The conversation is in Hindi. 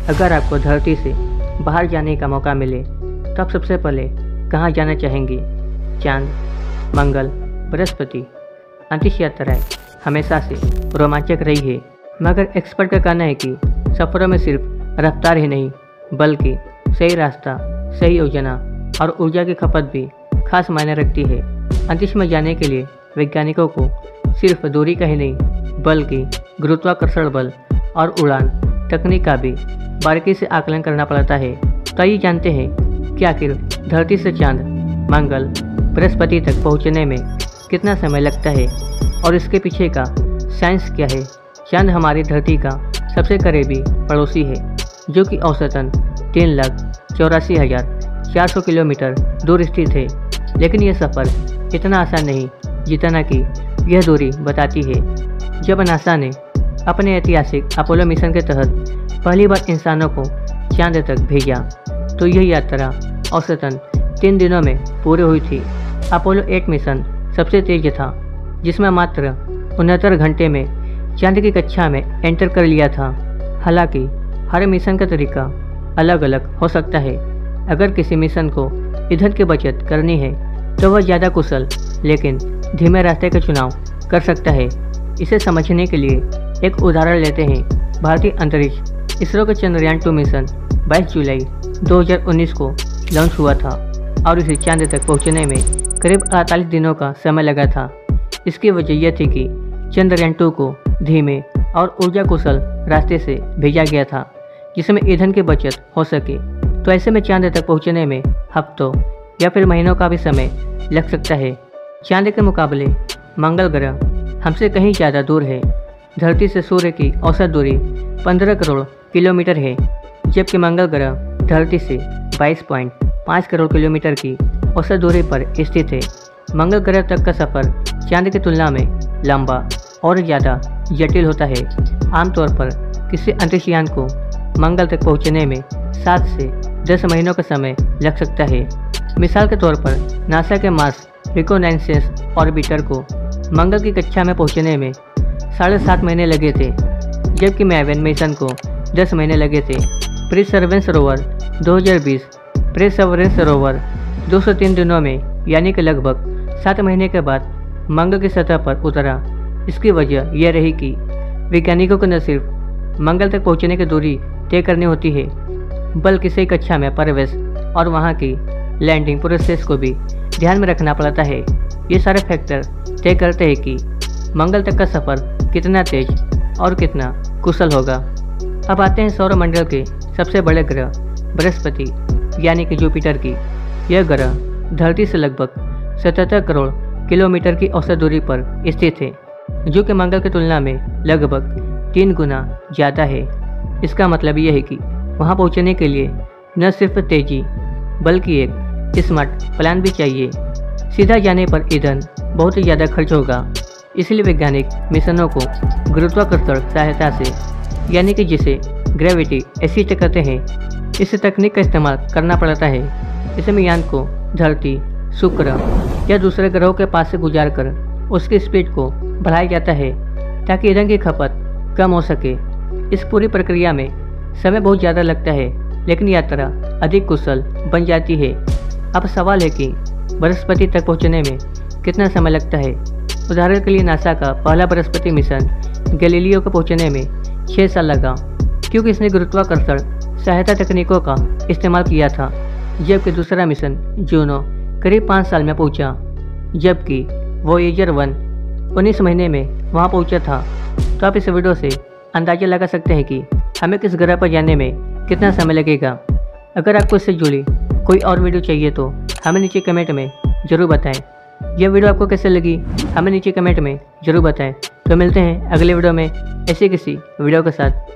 अगर आपको धरती से बाहर जाने का मौका मिले तो आप सबसे पहले कहाँ जाना चाहेंगे? चांद, मंगल, बृहस्पति। अंतरिक्ष यात्राएं हमेशा से रोमांचक रही है, मगर एक्सपर्ट का कहना है कि सफ़रों में सिर्फ रफ्तार ही नहीं बल्कि सही रास्ता, सही योजना और ऊर्जा की खपत भी खास मायने रखती है। अंतरिक्ष में जाने के लिए वैज्ञानिकों को सिर्फ दूरी का ही नहीं बल्कि गुरुत्वाकर्षण बल और उड़ान तकनीक का भी बारीकी से आकलन करना पड़ता है। तो आइए जानते हैं कि आखिर धरती से चांद, मंगल, बृहस्पति तक पहुंचने में कितना समय लगता है और इसके पीछे का साइंस क्या है। चांद हमारी धरती का सबसे करीबी पड़ोसी है, जो कि औसतन 3,84,400 किलोमीटर दूर स्थित है। लेकिन यह सफ़र इतना आसान नहीं जितना कि यह दूरी बताती है। जब नासा ने अपने ऐतिहासिक अपोलो मिशन के तहत पहली बार इंसानों को चांद तक भेजा तो यह यात्रा औसतन 3 दिनों में पूरी हुई थी। अपोलो 8 मिशन सबसे तेज था, जिसमें मात्र 69 घंटे में चांद की कक्षा में एंटर कर लिया था। हालांकि हर मिशन का तरीका अलग अलग हो सकता है। अगर किसी मिशन को ईंधन की बचत करनी है तो वह ज़्यादा कुशल लेकिन धीमे रास्ते का चुनाव कर सकता है। इसे समझने के लिए एक उदाहरण लेते हैं। भारतीय अंतरिक्ष इसरो का चंद्रयान 2 मिशन 22 जुलाई 2019 को लॉन्च हुआ था और इसे चांद तक पहुंचने में करीब 48 दिनों का समय लगा था। इसकी वजह यह थी कि चंद्रयान 2 को धीमे और ऊर्जा कुशल रास्ते से भेजा गया था, जिसमें ईंधन की बचत हो सके। तो ऐसे में चांद तक पहुंचने में हफ्तों या फिर महीनों का भी समय लग सकता है। चांद के मुकाबले मंगल ग्रह हमसे कहीं ज़्यादा दूर है। धरती से सूर्य की औसत दूरी 15 करोड़ किलोमीटर है, जबकि मंगल ग्रह धरती से 22.5 करोड़ किलोमीटर की औसत दूरी पर स्थित है। मंगल ग्रह तक का सफ़र चांद की तुलना में लंबा और ज़्यादा जटिल होता है। आमतौर पर किसी अंतरिक्ष यान को मंगल तक पहुंचने में 7 से 10 महीनों का समय लग सकता है। मिसाल के तौर पर नासा के मार्स रिकोनाइसेंस ऑर्बिटर को मंगल की कक्षा में पहुंचने में 7.5 महीने लगे थे, जबकि मैवेन मिशन को 10 महीने लगे थे। परसेवरेंस रोवर 2020 परसेवरेंस रोवर 203 दिनों में यानी कि लगभग 7 महीने के बाद मंगल की सतह पर उतरा। इसकी वजह यह रही कि वैज्ञानिकों को न सिर्फ मंगल तक पहुंचने की दूरी तय करनी होती है बल्कि सही कक्षा में प्रवेश और वहां की लैंडिंग प्रोसेस को भी ध्यान में रखना पड़ता है। ये सारे फैक्टर तय करते हैं कि मंगल तक का सफ़र कितना तेज और कितना कुशल होगा। अब आते हैं सौरमंडल के सबसे बड़े ग्रह बृहस्पति यानी कि जुपिटर की। यह ग्रह धरती से लगभग 77 करोड़ किलोमीटर की औसत दूरी पर स्थित है, जो कि मंगल की तुलना में लगभग 3 गुना ज़्यादा है। इसका मतलब यह है कि वहां पहुंचने के लिए न सिर्फ तेजी बल्कि एक स्मार्ट प्लान भी चाहिए। सीधा जाने पर ईंधन बहुत ज़्यादा खर्च होगा, इसलिए वैज्ञानिक मिशनों को गुरुत्वाकर्षण सहायता से यानी कि जिसे ग्रेविटी असिस्ट कहते हैं, इस तकनीक का इस्तेमाल करना पड़ता है। इसमें यान को धरती, शुक्र या दूसरे ग्रहों के पास से गुजार कर उसकी स्पीड को बढ़ाया जाता है ताकि ईंधन की खपत कम हो सके। इस पूरी प्रक्रिया में समय बहुत ज़्यादा लगता है, लेकिन यात्रा अधिक कुशल बन जाती है। अब सवाल है कि बृहस्पति तक पहुंचने में कितना समय लगता है। उदाहरण के लिए नासा का पहला बृहस्पति मिशन गैलीलियो को पहुंचने में 6 साल लगा, क्योंकि इसने गुरुत्वाकर्षण सहायता तकनीकों का इस्तेमाल किया था। जबकि दूसरा मिशन जूनो करीब 5 साल में पहुंचा, जबकि वोयेजर 1 19 महीने में वहां पहुंचा था। तो आप इस वीडियो से अंदाज़ा लगा सकते हैं कि हमें किस ग्रह पर जाने में कितना समय लगेगा। अगर आपको इससे जुड़ी कोई और वीडियो चाहिए तो हमें नीचे कमेंट में ज़रूर बताएं। यह वीडियो आपको कैसे लगी हमें नीचे कमेंट में ज़रूर बताएं। तो मिलते हैं अगले वीडियो में ऐसे किसी वीडियो के साथ।